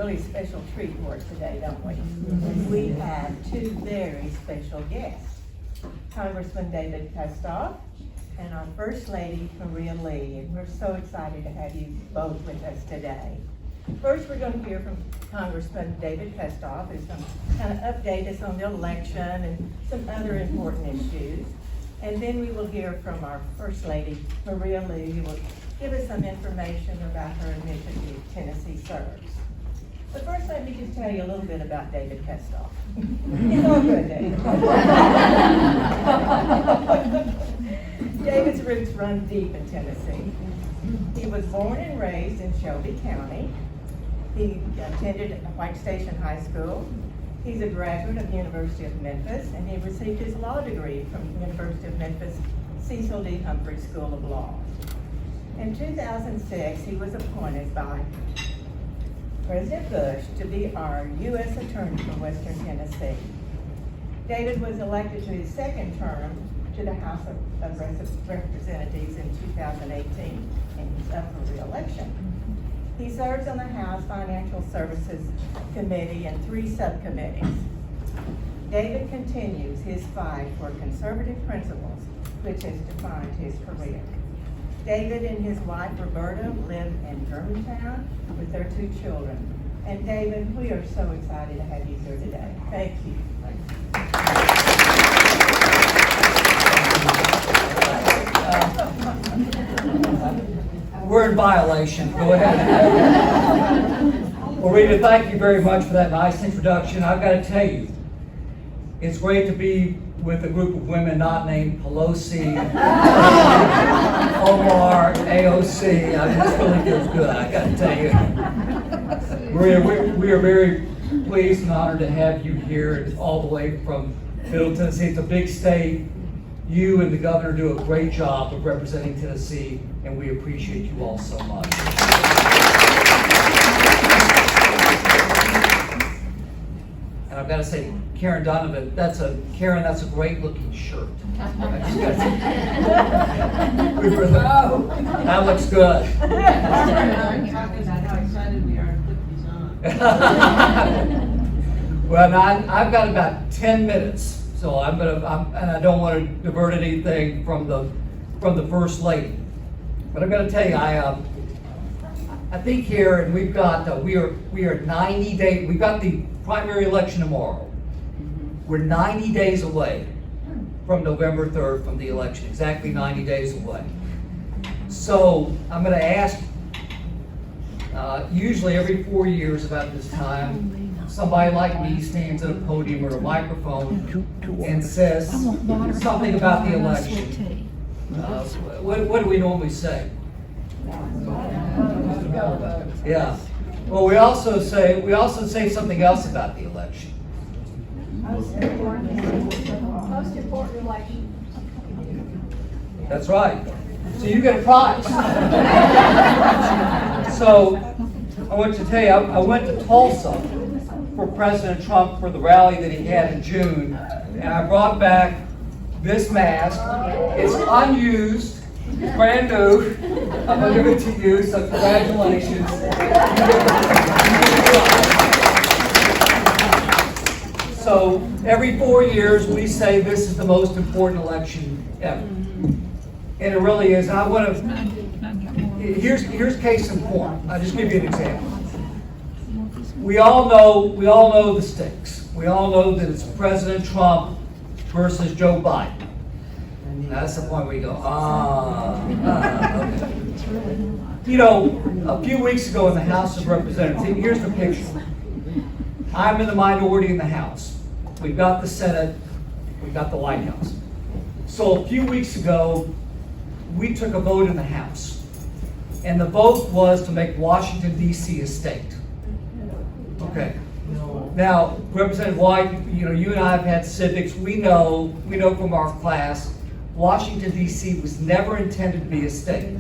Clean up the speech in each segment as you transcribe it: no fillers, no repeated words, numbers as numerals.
really special treat for us today, don't we? We have two very special guests, Congressman David Kustoff and our First Lady, Maria Lee, and we're so excited to have you both with us today. First, we're going to hear from Congressman David Kustoff, who's going to kind of update us on the election and some other important issues. And then we will hear from our First Lady, Maria Lee, who will give us some information about her initiative, Tennessee Serves. But first, let me just tell you a little bit about David Kustoff. It's all good, David. David's roots run deep in Tennessee. He was born and raised in Shelby County. He attended White Station High School. He's a graduate of the University of Memphis, and he received his law degree from the University of Memphis Cecil D. Humphrey School of Law. In 2006, he was appointed by President Bush to be our U.S. Attorney for Western Tennessee. David was elected to his second term to the House of Representatives in 2018, and he's up for re-election. He serves on the House Financial Services Committee and 3 subcommittees. David continues his fight for conservative principles, which has defined his career. David and his wife, Roberta, live in Germantown with their 2 children. And David, we are so excited to have you here today. Thank you. We're in violation. Go ahead. Well, Rita, thank you very much for that nice introduction. I've got to tell you, it's great to be with a group of women not named Pelosi, Omar, AOC. It really feels good, I got to tell you. Maria, we are very pleased and honored to have you here all the way from Middle Tennessee. It's a big state. You and the governor do a great job of representing Tennessee, and we appreciate you all so much. And I've got to say, Karen Donovan, that's a great looking shirt. I just got to say, that looks good. Talking about how excited we are to put these on. Well, now, I've got about 10 minutes. So and I don't want to divert anything from the First Lady, but I'm going to tell you, I think here, and we've got we are 90 days. We've got the primary election tomorrow. We're 90 days away from November 3rd from the election, exactly 90 days away. So I'm going to ask. Usually every 4 years about this time, somebody like me stands at a podium or a microphone and says something about the election. What do we normally say? Yeah. Well, we also say something else about the election. Most important election. That's right. So you get a prize. So I want to tell you, I went to Tulsa for President Trump for the rally that he had in June, and I brought back this mask. It's unused, it's brand new. I'm going to give it to you, so congratulations. So every 4 years we say this is the most important election ever. And it really is. And I want to, here's case in point. I'll just give you an example. We all know the stakes. We all know that it's President Trump versus Joe Biden. That's the point where you go, okay. You know, a few weeks ago in the House of Representatives, here's the picture. I'm in the minority in the House. We've got the Senate, we've got the White House. So a few weeks ago, we took a vote in the House. And the vote was to make Washington, D.C. a state. Okay. Now, Representative White, you and I have had civics. We know from our class, Washington, D.C. was never intended to be a state.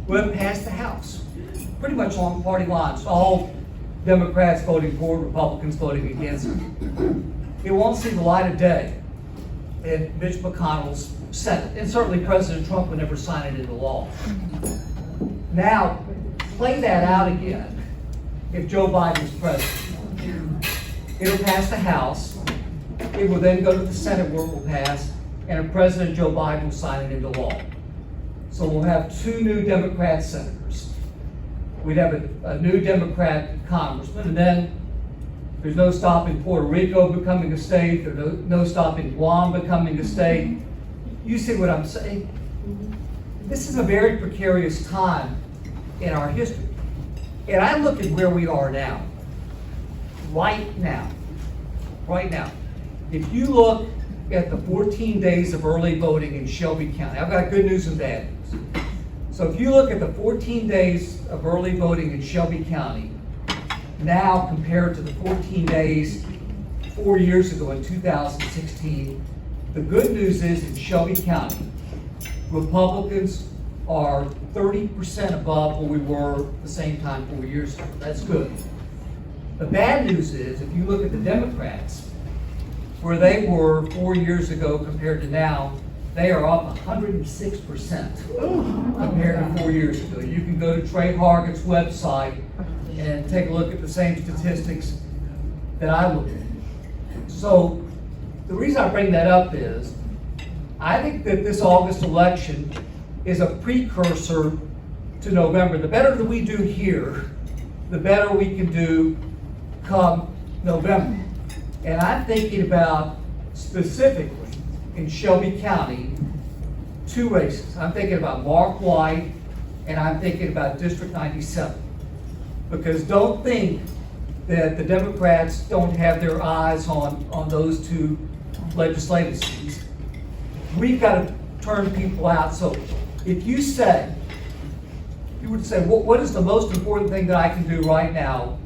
Well, it passed the House, pretty much along party lines. All Democrats voting for it, Republicans voting against it. It won't see the light of day in Mitch McConnell's Senate, and certainly President Trump would never sign it into law. Now, play that out again if Joe Biden is president. It'll pass the House. It will then go to the Senate where it will pass, and President Joe Biden will sign it into law. So we'll have 2 new Democrat senators. We'd have a new Democrat congressman, and then there's no stopping Puerto Rico becoming a state. There's no stopping Guam becoming a state. You see what I'm saying? This is a very precarious time in our history. And I look at where we are now, right now. If you look at the 14 days of early voting in Shelby County, I've got good news and bad news. So if you look at the 14 days of early voting in Shelby County, now compared to the 14 days 4 years ago in 2016, the good news is in Shelby County, Republicans are 30% above where we were the same time 4 years ago. That's good. The bad news is, if you look at the Democrats, where they were 4 years ago compared to now, they are up 106% compared to 4 years ago. You can go to Trey Hargett's website and take a look at the same statistics that I look at. So the reason I bring that up is, I think that this August election is a precursor to November. The better that we do here, the better we can do come November. And I'm thinking about specifically in Shelby County, 2 races. I'm thinking about Mark White and I'm thinking about District 97. Because don't think that the Democrats don't have their eyes on those 2 legislative seats. We've got to turn people out. So if you would say, what is the most important thing that I can do right now,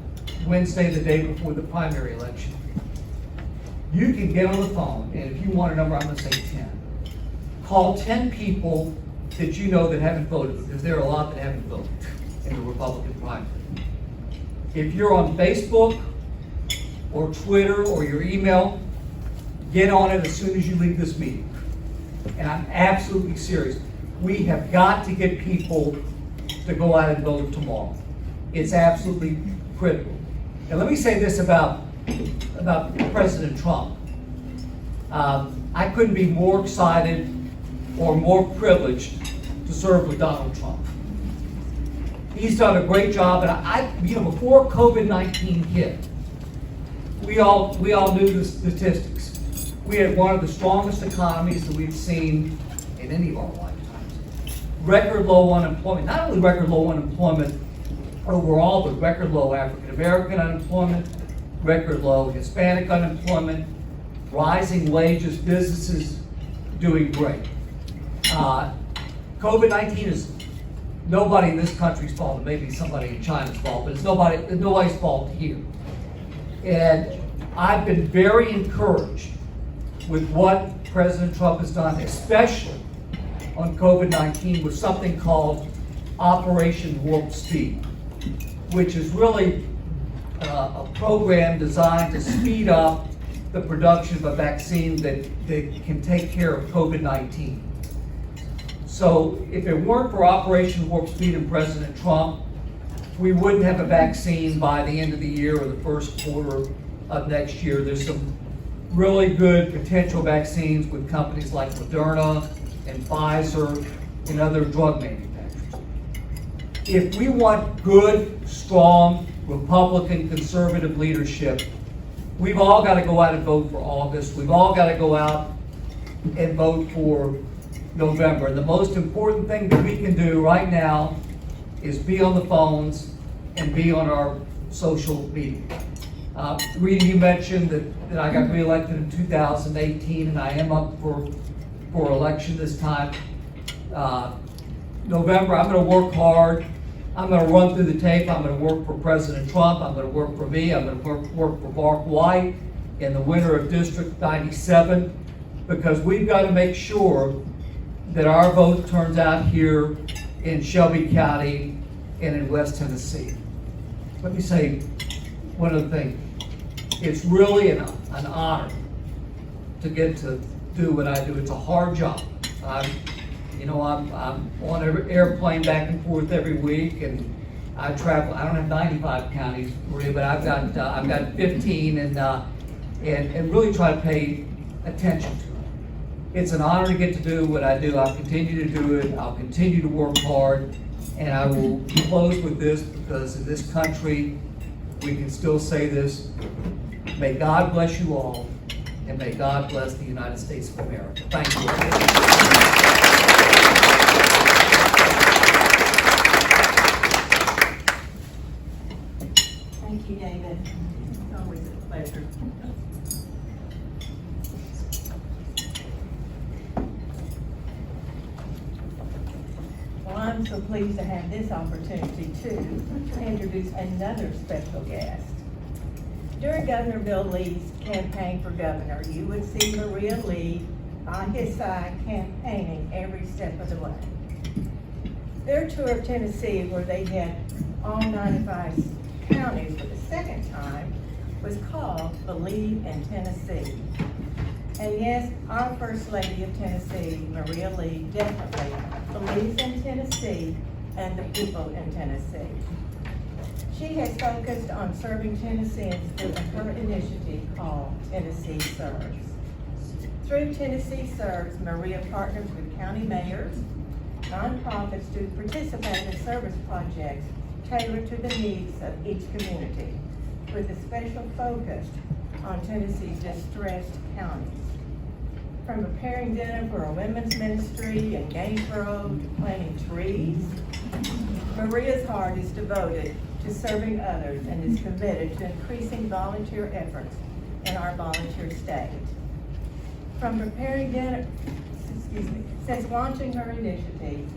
Wednesday, the day before the primary election? You can get on the phone, and if you want a number, I'm going to say 10. Call 10 people that you know that haven't voted, because there are a lot that haven't voted in the Republican primary. If you're on Facebook or Twitter or your email, get on it as soon as you leave this meeting. And I'm absolutely serious. We have got to get people to go out and vote tomorrow. It's absolutely critical. And let me say this about President Trump. I couldn't be more excited or more privileged to serve with Donald Trump. He's done a great job, and before COVID-19 hit, we all knew the statistics. We had one of the strongest economies that we've seen in any of our lifetimes. Record low unemployment, not only record low unemployment overall, but record low African American unemployment, record low Hispanic unemployment, rising wages, businesses doing great. COVID-19 is nobody in this country's fault. It may be somebody in China's fault, but it's nobody's fault here. And I've been very encouraged with what President Trump has done, especially on COVID-19, with something called Operation Warp Speed, which is really a program designed to speed up the production of a vaccine that can take care of COVID-19. So if it weren't for Operation Warp Speed and President Trump, we wouldn't have a vaccine by the end of the year or the first quarter of next year. There's some really good potential vaccines with companies like Moderna and Pfizer and other drug manufacturers. If we want good, strong, Republican, conservative leadership, we've all got to go out and vote for August. We've all got to go out and vote for November. And the most important thing that we can do right now is be on the phones and be on our social media. Rita, you mentioned that I got reelected in 2018, and I am up for election this time. November, I'm going to work hard. I'm going to run through the tape. I'm going to work for President Trump. I'm going to work for me. I'm going to work for Mark White and the winner of District 97, because we've got to make sure that our vote turns out here in Shelby County and in West Tennessee. Let me say one other thing. It's really an honor to get to do what I do. It's a hard job. I'm on an airplane back and forth every week, and I travel, I don't have 95 counties, Maria, but I've got 15 and really try to pay attention to it. It's an honor to get to do what I do. I'll continue to do it. I'll continue to work hard. And I will close with this because in this country, we can still say this. May God bless you all, and may God bless the United States of America. Thank you. Thank you, David. It's always a pleasure. Well, I'm so pleased to have this opportunity too, to introduce another special guest. During Governor Bill Lee's campaign for governor, you would see Maria Lee by his side campaigning every step of the way. Their tour of Tennessee, where they had all 95 counties for the second time, was called Believe in Tennessee. And yes, our First Lady of Tennessee, Maria Lee, definitely believes in Tennessee and the people in Tennessee. She has focused on serving Tennesseans through her initiative called Tennessee Serves. Through Tennessee Serves, Maria partners with county mayors, nonprofits to participate in service projects tailored to the needs of each community, with a special focus on Tennessee's distressed counties. From preparing dinner for a women's ministry in Gainesboro to planting trees, Maria's heart is devoted to serving others and is committed to increasing volunteer efforts in our volunteer state. From preparing dinner, since launching her initiative,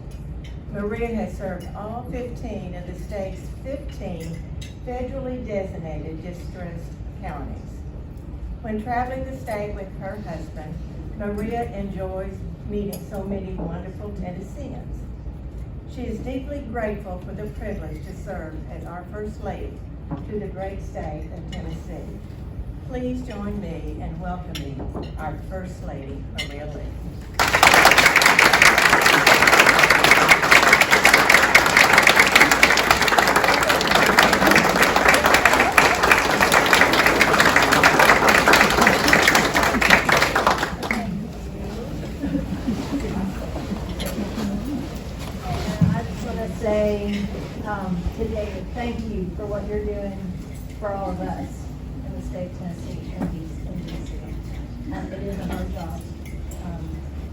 Maria has served all 15 of the state's 15 federally designated distressed counties. When traveling the state with her husband, Maria enjoys meeting so many wonderful Tennesseans. She is deeply grateful for the privilege to serve as our First Lady to the great state of Tennessee. Please join me in welcoming our First Lady, Maria Lee. Today, thank you for what you're doing for all of us in the state of Tennessee and DC. It is a hard job.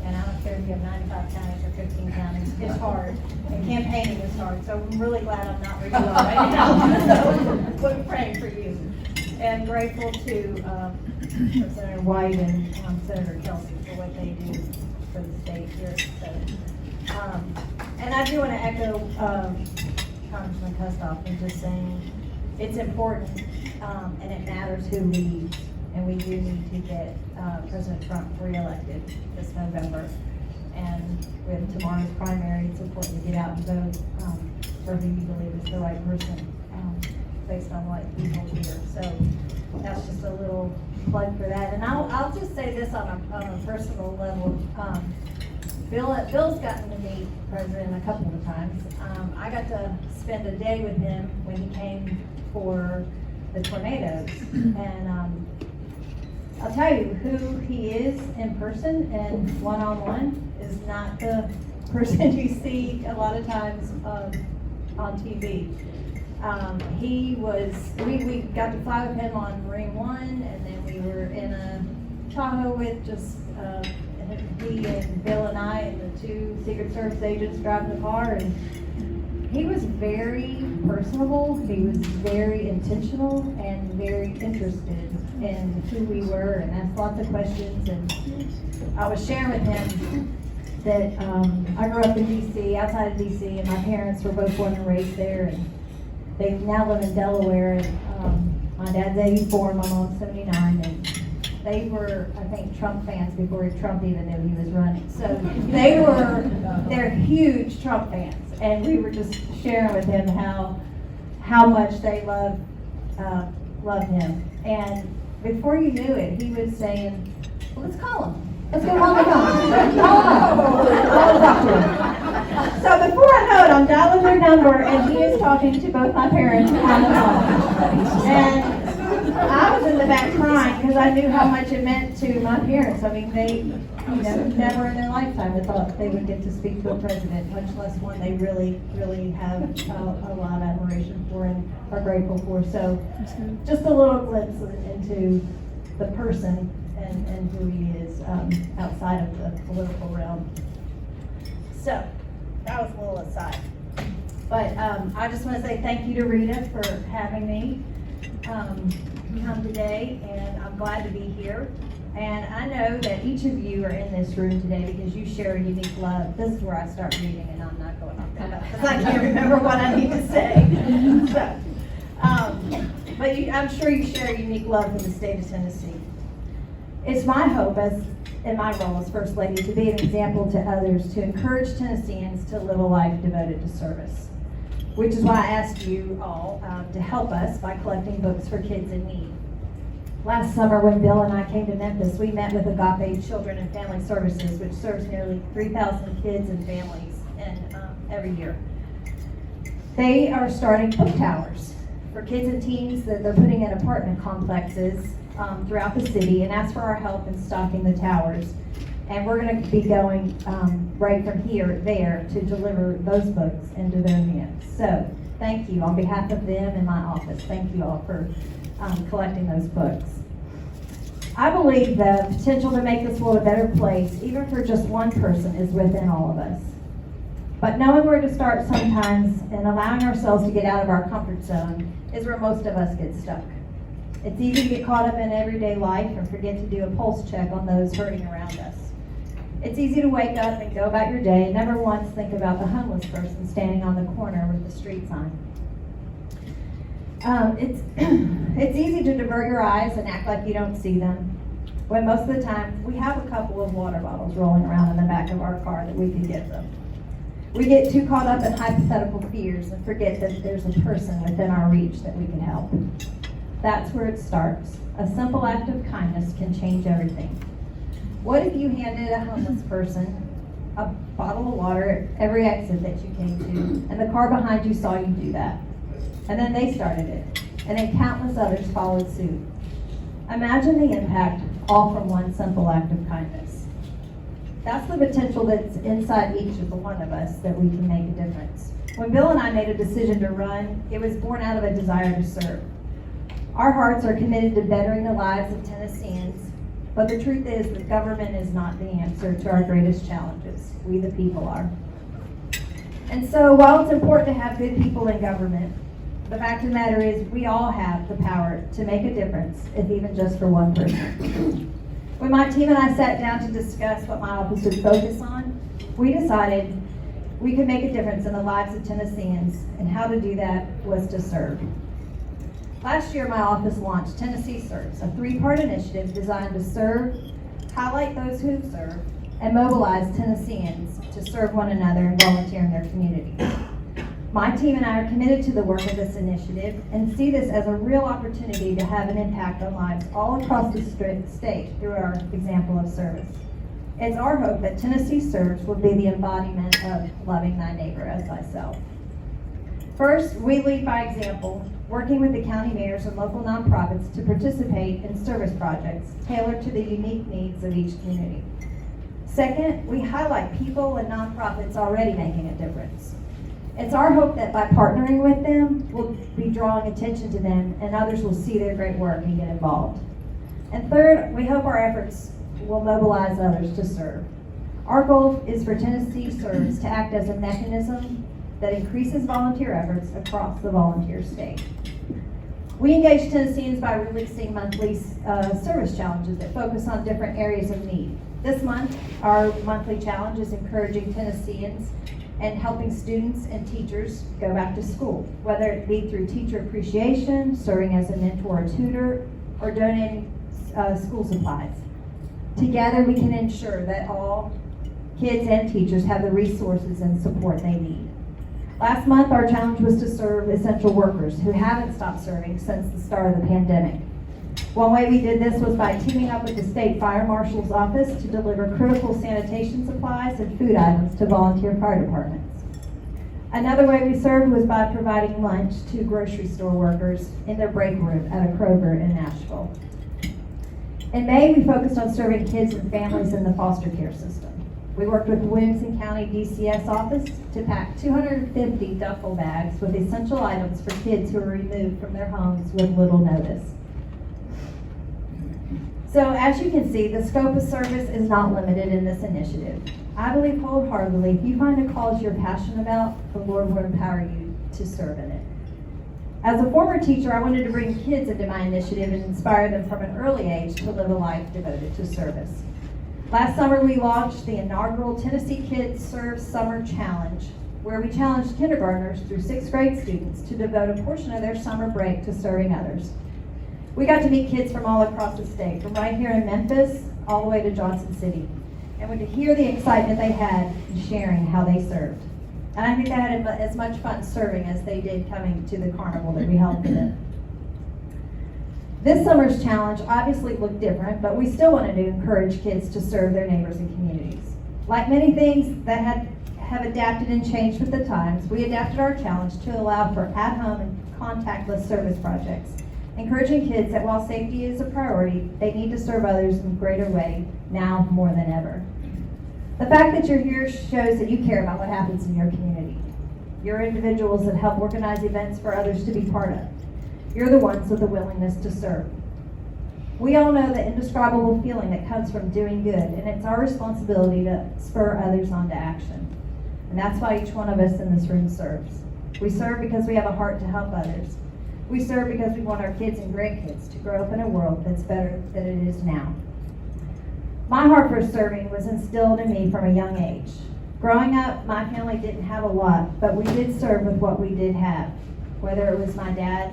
And I don't care if you have 95 counties or 15 counties, it's hard. And campaigning is hard, so I'm really glad I'm not where you are right now. So we're praying for you. And grateful to Representative White and Senator Kelsey for what they do for the state here. So, and I do want to echo Congressman Kustoff and just saying it's important and it matters who leads, and we do need to get President Trump reelected this November. And with tomorrow's primary, it's important to get out and vote for who you believe is the right person based on what you hold here. So that's just a little plug for that. And I'll just say this on a personal level. Bill's gotten to meet the president a couple of times. I got to spend a day with him when he came for the tornadoes. And I'll tell you, who he is in person and one-on-one is not the person you see a lot of times on TV. We got to fly with him on Marine One, and then we were in a Tahoe with just he and Bill and I and the two Secret Service agents driving the car, and he was very personable. He was very intentional and very interested in who we were, and asked lots of questions. And I was sharing with him that I grew up in DC, outside of DC, and my parents were both born and raised there, and they now live in Delaware. And my dad's 84, my mom's 79, and they were, I think, Trump fans before Trump even knew he was running. So they're huge Trump fans. And we were just sharing with him how much they love him. And before you knew it, he was saying, well, let's call him. Let's get him on the phone. Call him. I'll talk to him. So before I know it, I'm dialing dialed her number, and he is talking to both my parents on the phone. And I was in the back crying because I knew how much it meant to my parents. I mean, they, never in their lifetime would thought they would get to speak to a president, much less one they really, really have a lot of admiration for and are grateful for. So, just a little glimpse into the person and who he is outside of the political realm. So, that was a little aside. But I just want to say thank you to Rita for having me come today, and I'm glad to be here. And I know that each of you are in this room today because you share a unique love. This is where I start reading, and I'm not going off that because I can't remember what I need to say. So, but I'm sure you share a unique love for the state of Tennessee. It's my hope, as in my role as First Lady, to be an example to others, to encourage Tennesseans to live a life devoted to service. Which is why I asked you all to help us by collecting books for kids in need. Last summer, when Bill and I came to Memphis, we met with Agape Children and Family Services, which serves nearly 3,000 kids and families every year. They are starting book towers for kids and teens that they're putting in apartment complexes throughout the city, and asked for our help in stocking the towers. And we're going to be going right from there to deliver those books into their hands. So thank you on behalf of them and my office. Thank you all for collecting those books. I believe the potential to make this world a better place, even for just one person, is within all of us. But knowing where to start sometimes and allowing ourselves to get out of our comfort zone is where most of us get stuck. It's easy to get caught up in everyday life and forget to do a pulse check on those hurting around us. It's easy to wake up and go about your day and never once think about the homeless person standing on the corner with the street sign. It's easy to divert your eyes and act like you don't see them, when most of the time we have a couple of water bottles rolling around in the back of our car that we can give them. We get too caught up in hypothetical fears and forget that there's a person within our reach that we can help. That's where it starts. A simple act of kindness can change everything. What if you handed a homeless person a bottle of water at every exit that you came to, and the car behind you saw you do that? And then they started it, and then countless others followed suit. Imagine the impact, all from one simple act of kindness. That's the potential that's inside each of the one of us that we can make a difference. When Bill and I made a decision to run, it was born out of a desire to serve. Our hearts are committed to bettering the lives of Tennesseans, but the truth is that government is not the answer to our greatest challenges. We the people are. And so while it's important to have good people in government, the fact of the matter is we all have the power to make a difference, if even just for one person. When my team and I sat down to discuss what my office would focus on, we decided we could make a difference in the lives of Tennesseans, and how to do that was to serve. Last year, my office launched Tennessee Serves, a 3-part initiative designed to serve, highlight those who serve, and mobilize Tennesseans to serve one another and volunteer in their communities. My team and I are committed to the work of this initiative and see this as a real opportunity to have an impact on lives all across the state through our example of service. It's our hope that Tennessee Serves will be the embodiment of loving thy neighbor as thyself. First, we lead by example, working with the county mayors and local nonprofits to participate in service projects tailored to the unique needs of each community. Second, we highlight people and nonprofits already making a difference. It's our hope that by partnering with them, we'll be drawing attention to them and others will see their great work and get involved. And third, we hope our efforts will mobilize others to serve. Our goal is for Tennessee Serves to act as a mechanism that increases volunteer efforts across the volunteer state. We engage Tennesseans by releasing monthly service challenges that focus on different areas of need. This month, our monthly challenge is encouraging Tennesseans and helping students and teachers go back to school, whether it be through teacher appreciation, serving as a mentor or tutor, or donating school supplies. Together, we can ensure that all kids and teachers have the resources and support they need. Last month, our challenge was to serve essential workers who haven't stopped serving since the start of the pandemic. One way we did this was by teaming up with the State Fire Marshal's Office to deliver critical sanitation supplies and food items to volunteer fire departments. Another way we served was by providing lunch to grocery store workers in their break room at a Kroger in Nashville. In May, we focused on serving kids and families in the foster care system. We worked with the Williamson County DCS office to pack 250 duffel bags with essential items for kids who were removed from their homes with little notice. So as you can see, the scope of service is not limited in this initiative. I believe wholeheartedly, if you find a cause you're passionate about, the Lord will empower you to serve in it. As a former teacher, I wanted to bring kids into my initiative and inspire them from an early age to live a life devoted to service. Last summer, we launched the inaugural Tennessee Kids Serve Summer Challenge, where we challenged kindergartners through 6th grade students to devote a portion of their summer break to serving others. We got to meet kids from all across the state, from right here in Memphis all the way to Johnson City, and to hear the excitement they had in sharing how they served. And I think they had as much fun serving as they did coming to the carnival that we held for them. This summer's challenge obviously looked different, but we still wanted to encourage kids to serve their neighbors and communities. Like many things that have adapted and changed with the times, we adapted our challenge to allow for at-home and contactless service projects, encouraging kids that while safety is a priority, they need to serve others in a greater way now more than ever. The fact that you're here shows that you care about what happens in your community. You're individuals that help organize events for others to be part of. You're the ones with the willingness to serve. We all know the indescribable feeling that comes from doing good, and it's our responsibility to spur others onto action. And that's why each one of us in this room serves. We serve because we have a heart to help others. We serve because we want our kids and grandkids to grow up in a world that's better than it is now. My heart for serving was instilled in me from a young age. Growing up, my family didn't have a lot, but we did serve with what we did have. Whether it was my dad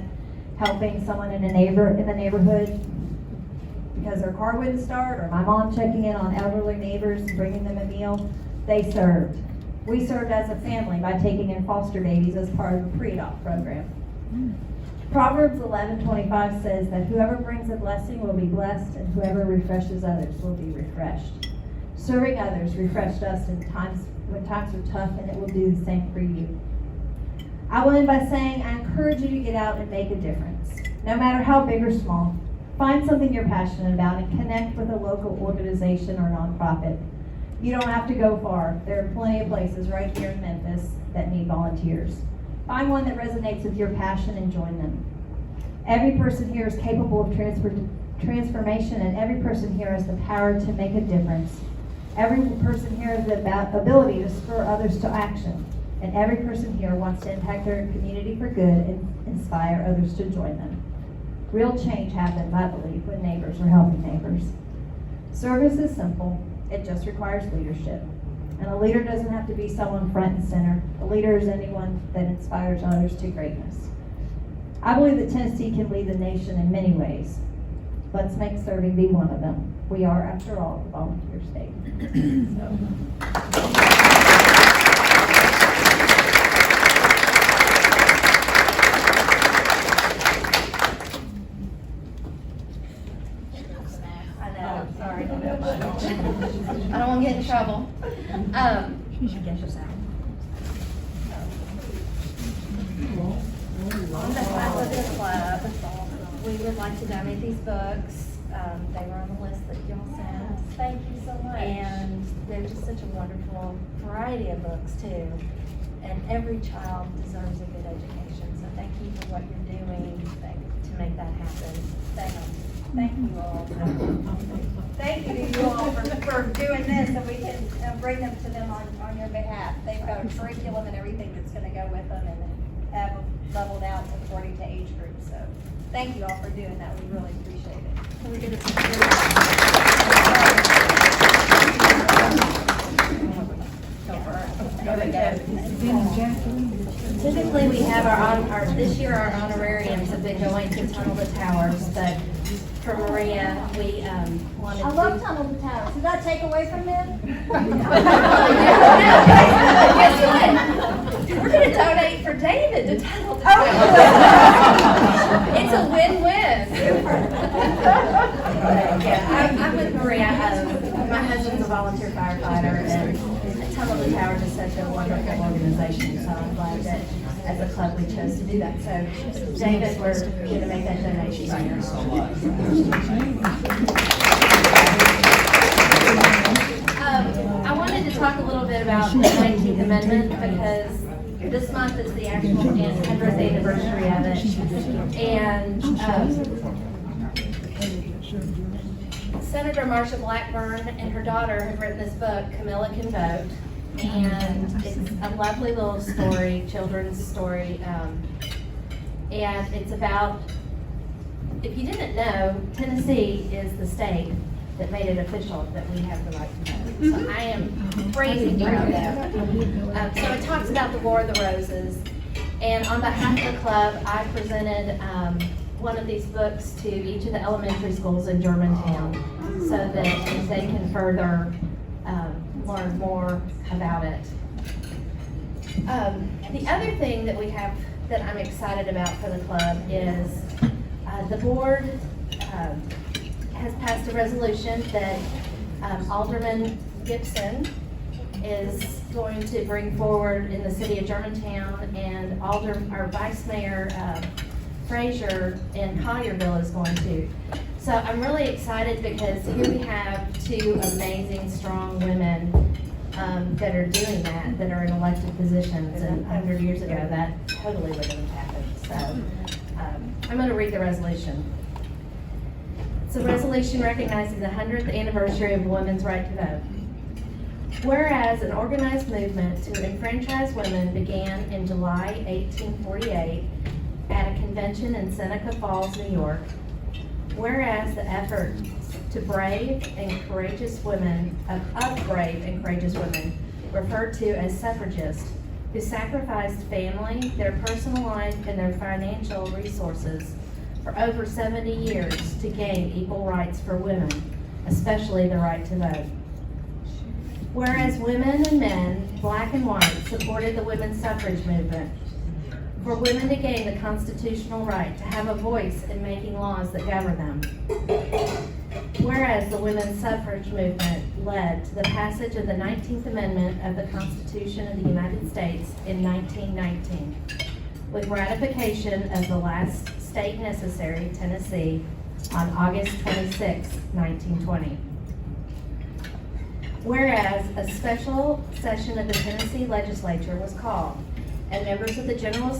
helping someone in the neighborhood because their car wouldn't start, or my mom checking in on elderly neighbors and bringing them a meal, they served. We served as a family by taking in foster babies as part of the pre-adopt program. Proverbs 11:25 says that whoever brings a blessing will be blessed, and whoever refreshes others will be refreshed. Serving others refreshed us in times when times were tough, and it will do the same for you. I will end by saying I encourage you to get out and make a difference. No matter how big or small, find something you're passionate about and connect with a local organization or nonprofit. You don't have to go far. There are plenty of places right here in Memphis that need volunteers. Find one that resonates with your passion and join them. Every person here is capable of transformation, and every person here has the power to make a difference. Every person here has the ability to spur others to action, and every person here wants to impact their community for good and inspire others to join them. Real change happens, I believe, when neighbors are helping neighbors. Service is simple. It just requires leadership. And a leader doesn't have to be someone front and center. A leader is anyone that inspires others to greatness. I believe that Tennessee can lead the nation in many ways. Let's make serving be one of them. We are, after all, a volunteer state. I know, sorry. I don't want to get in trouble. You should get yourself. On behalf of the club, we would like to donate these books. They were on the list that y'all sent. Thank you so much. And they're just such a wonderful variety of books too. And every child deserves a good education. So thank you for what you're doing to make that happen. Thank you all. Thank you to you all for doing this, and we can bring them to them on your behalf. They've got a curriculum and everything that's going to go with them, and have them leveled out according to age groups. So thank you all for doing that. We really appreciate it. Can we get Typically, we have this year our honorariums have been going to Tunnel the Towers, but for Maria, we wanted I to. love Tunnel the Towers. Did that take away from them? Guess what? We're going to donate for David to Tunnel the Towers. It's a win-win. Yeah, I'm with Maria. My husband's a volunteer firefighter. firefighter, and Tunnel to Towers is such a wonderful organization, so I'm glad that as a club we chose to do that. So, David, we're going to make that donation right now. I wanted to talk a little bit about the 19th Amendment because this month is the actual 100th anniversary of it, and Senator Marsha Blackburn and her daughter have written this book, Camilla Can Vote, and it's a lovely little story, children's story, and it's about, if you didn't know, Tennessee is the state that made it official that we have the right to vote. So I am crazy proud of that. So it talks about the War of the Roses, and on behalf of the club, I presented one of these books to each of the elementary schools in Germantown so that they can further learn more about it. The other thing that we have that I'm excited about for the club is the board has passed a resolution that Alderman Gibson is going to bring forward in the city of Germantown, and our Vice Mayor Frazier in Collierville is going to. So I'm really excited because here we have two amazing, strong women that are doing that are in elected positions, and 100 years ago that totally wouldn't have happened. So I'm going to read the resolution. It's a resolution recognizing the 100th anniversary of women's right to vote. Whereas an organized movement to enfranchise women began in July 1848 at a convention in Seneca Falls, New York. Whereas the effort to brave and courageous women, of brave and courageous women, referred to as suffragists, who sacrificed family, their personal life, and their financial resources for over 70 years to gain equal rights for women, especially the right to vote. Whereas women and men, black and white, supported the women's suffrage movement, for women to gain the constitutional right to have a voice in making laws that govern them. Whereas the women's suffrage movement led to the passage of the 19th Amendment of the Constitution of the United States in 1919, with ratification of the last state necessary, Tennessee, on August 26, 1920. Whereas a special session of the Tennessee legislature was called, and members of the General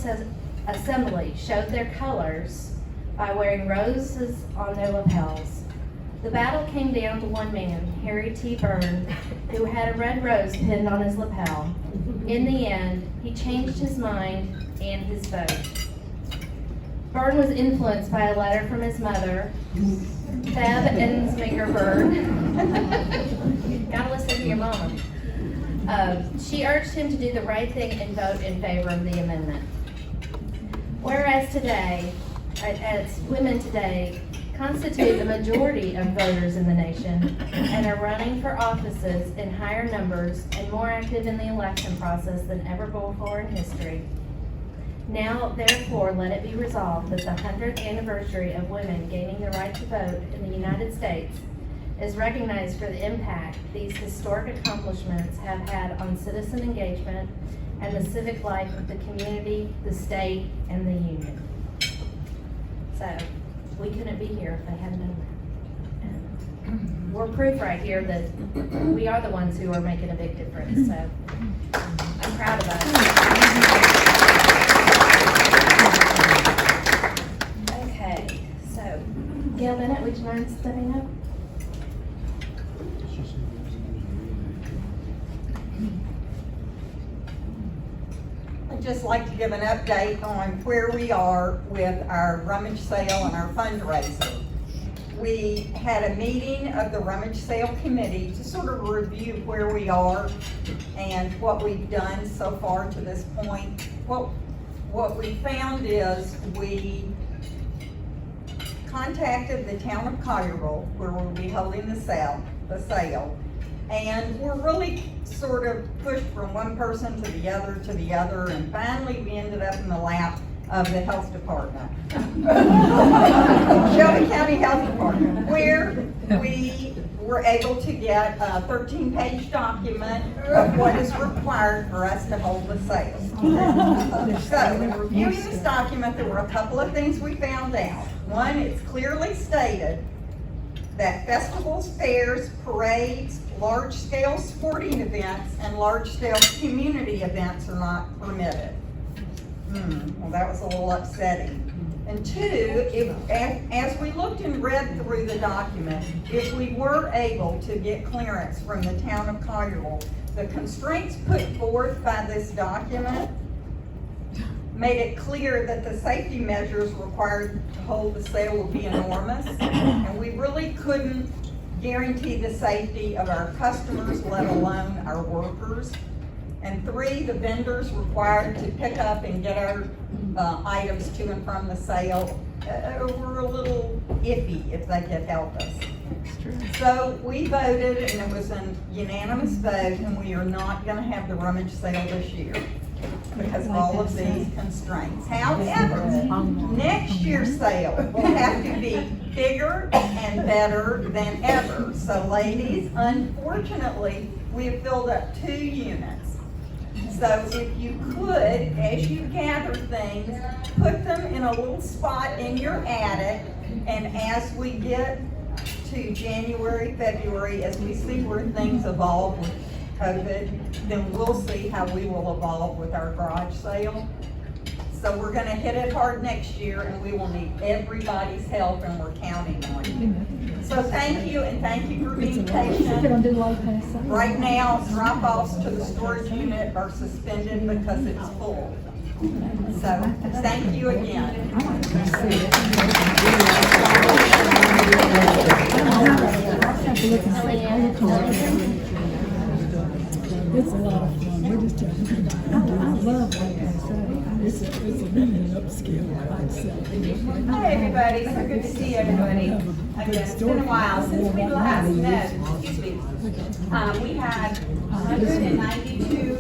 Assembly showed their colors by wearing roses on their lapels. The battle came down to one man, Harry T. Byrne, who had a red rose pinned on his lapel. In the end, he changed his mind and his vote. Byrne was influenced by a letter from his mother, Theb Ensminger Byrne. Gotta listen to your mama. She urged him to do the right thing and vote in favor of the amendment. Whereas today, as women today constitute the majority of voters in the nation and are running for offices in higher numbers and more active in the election process than ever before in history. Now, therefore, let it be resolved that the 100th anniversary of women gaining the right to vote in the United States is recognized for the impact these historic accomplishments have had on citizen engagement and the civic life of the community, the state, and the union. So, we couldn't be here if they hadn't done that. And we're proof right here that we are the ones who are making a big difference, so I'm proud of us. Okay, so Gail Bennett, would you mind stepping up? I'd just like to give an update on where we are with our rummage sale and our fundraiser. We had a meeting of the rummage sale committee to sort of review where we are and what we've done so far to this point. What we found is we contacted the town of Collierville, where we'll be holding the sale, and we're really sort of pushed from one person to the other, and finally we ended up in the lap of the health department. Shelby County Health Department, where we were able to get a 13-page document of what is required for us to hold the sale. So, in reviewing this document, there were a couple of things we found out. One, it's clearly stated that festivals, fairs, parades, large-scale sporting events, and large-scale community events are not permitted. Well, that was a little upsetting. And two, as we looked and read through the document, if we were able to get clearance from the town of Collierville, the constraints put forth by this document made it clear that the safety measures required to hold the sale would be enormous, and we really couldn't guarantee the safety of our customers, let alone our workers. And three, the vendors required to pick up and get our items to and from the sale were a little iffy if they could help us. So we voted, and it was a unanimous vote, and we are not gonna have the rummage sale this year because of all of these constraints. However, next year's sale will have to be bigger and better than ever. So ladies, unfortunately, we have filled up 2 units. So if you could, as you gather things, put them in a little spot in your attic, and as we get to January, February, as we see where things evolve with COVID, then we'll see how we will evolve with our garage sale. So we're gonna hit it hard next year, and we will need everybody's help, and we're counting on you. So thank you, and thank you for being patient. Right now, drop-offs to the storage unit are suspended because it's full. So, thank you again. It's a lot of fun. We're just trying to I love, like I say, it's a really an upscale concept. Hi, everybody. So good to see everybody. Again, it's been a while since we last met. Excuse me. We had 192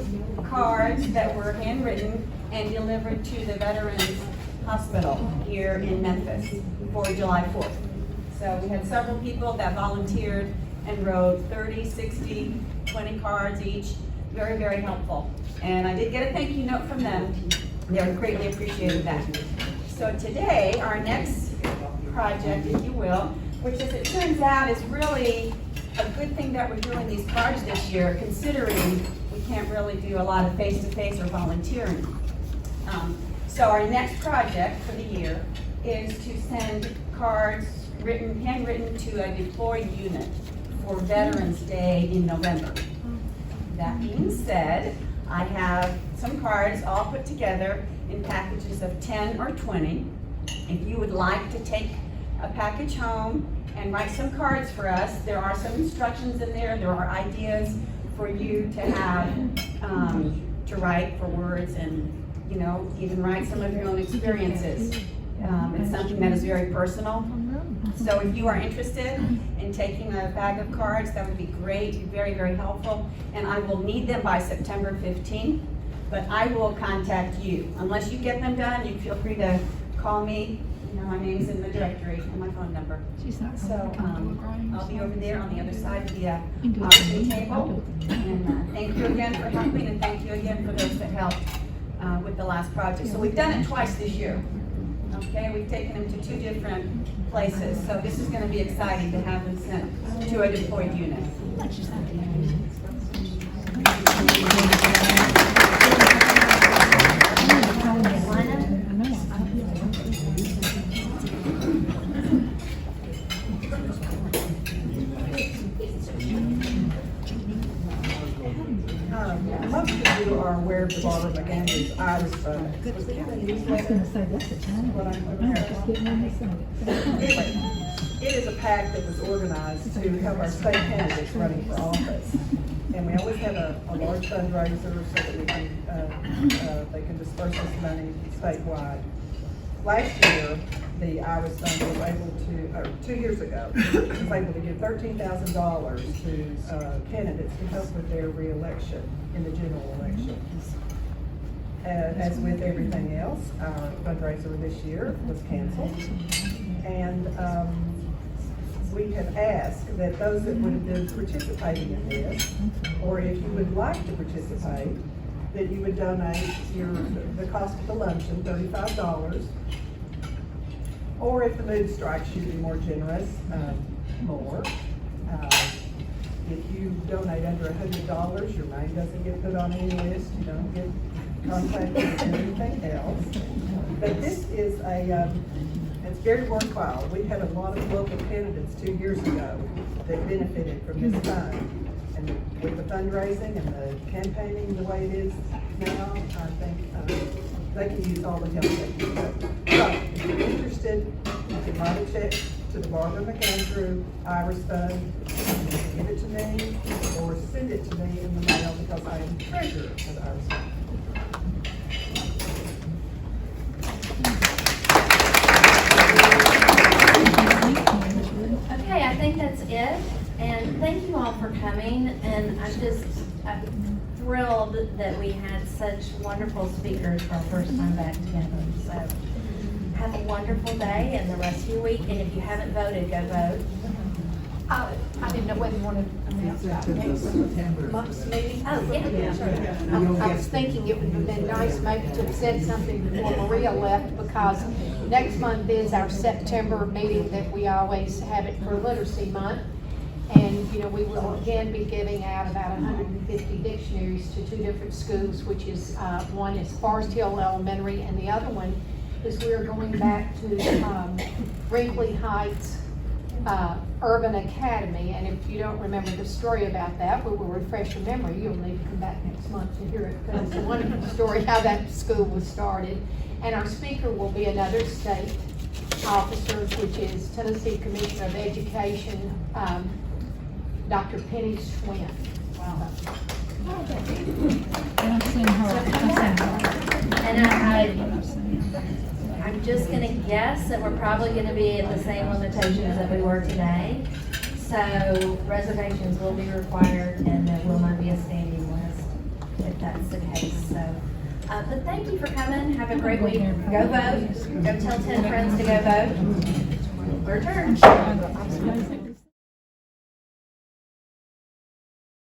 cards that were handwritten and delivered to the Veterans Hospital here in Memphis for July 4th. So we had several people that volunteered and wrote 30, 60, 20 cards each. Very, very helpful. And I did get a thank you note from them. They greatly appreciated that. So today, our next project, if you will, which as it turns out is really a good thing that we're doing these cards this year, considering we can't really do a lot of face-to-face or volunteering. So our next project for the year is to send cards handwritten to a deployed unit for Veterans Day in November. That being said, I have some cards all put together in packages of 10 or 20. If you would like to take a package home and write some cards for us, there are some instructions in there. There are ideas for you to have, to write for words and, you know, even write some of your own experiences. It's something that is very personal. So if you are interested in taking a bag of cards, that would be great, very, very helpful. And I will need them by September 15th, but I will contact you. Unless you get them done, you feel free to call me. You know, my name's in the directory and my phone number. So I'll be over there on the other side of the auction table. And thank you again for helping, and thank you again for those that helped with the last project. So we've done it twice this year. Okay, we've taken them to 2 different places, so this is going to be exciting to have them sent to a deployed unit. Most of you are aware of the Barbara McAndrews Iris Fund. I was gonna say, that's a time. What I'm I was just getting ready to say. It is a PAC that was organized to help our state candidates running for office. And we always have a large fundraiser so that we can, they can disperse this money statewide. Last year, the Iris Fund was able to, or 2 years ago, was able to give $13,000 to candidates to help with their re-election in the general election. As with everything else, our fundraiser this year was canceled. And we have asked that those that would have been participating in this, or if you would like to participate, that you would donate the cost of the luncheon, $35. Or if the mood strikes you to be more generous, more. If you donate under $100, your name doesn't get put on any list, you don't get contacted with anything else. But this is it's very worthwhile. We had a lot of local candidates 2 years ago that benefited from this fund. And with the fundraising and the campaigning the way it is now, I think they can use all the help they can get. So, if you're interested, you can write a check to the Barbara McAndrew Iris Fund, give it to me, or send it to me in the mail because I am treasurer of the Iris Fund. Okay, I think that's it, and thank you all for coming, and I'm thrilled that we had such wonderful speakers for our first time back together. So have a wonderful day and the rest of your week, and if you haven't voted, go vote. I didn't know whether you wanted to announce that next month's meeting. Oh, yeah, sure. I was thinking it would have been nice maybe to have said something before Maria left, because next month is our September meeting that we always have it for Literacy Month. And, you know, we will again be giving out about 150 dictionaries to 2 different schools, which is, one is Forest Hill Elementary, and the other one is we're going back to Brinkley Heights Urban Academy. And if you don't remember the story about that, we will refresh your memory. You'll need to come back next month to hear it, because it's a wonderful story how that school was started. And our speaker will be another state officer, which is Tennessee Commissioner of Education, Dr. Penny Schwinn. Wow. And I'm just gonna guess that we're probably gonna be at the same limitations that we were today. So reservations will be required, and there will not be a standing list if that's the case, so. But thank you for coming, have a great week, go vote, go tell 10 friends to go vote. We're adjourned.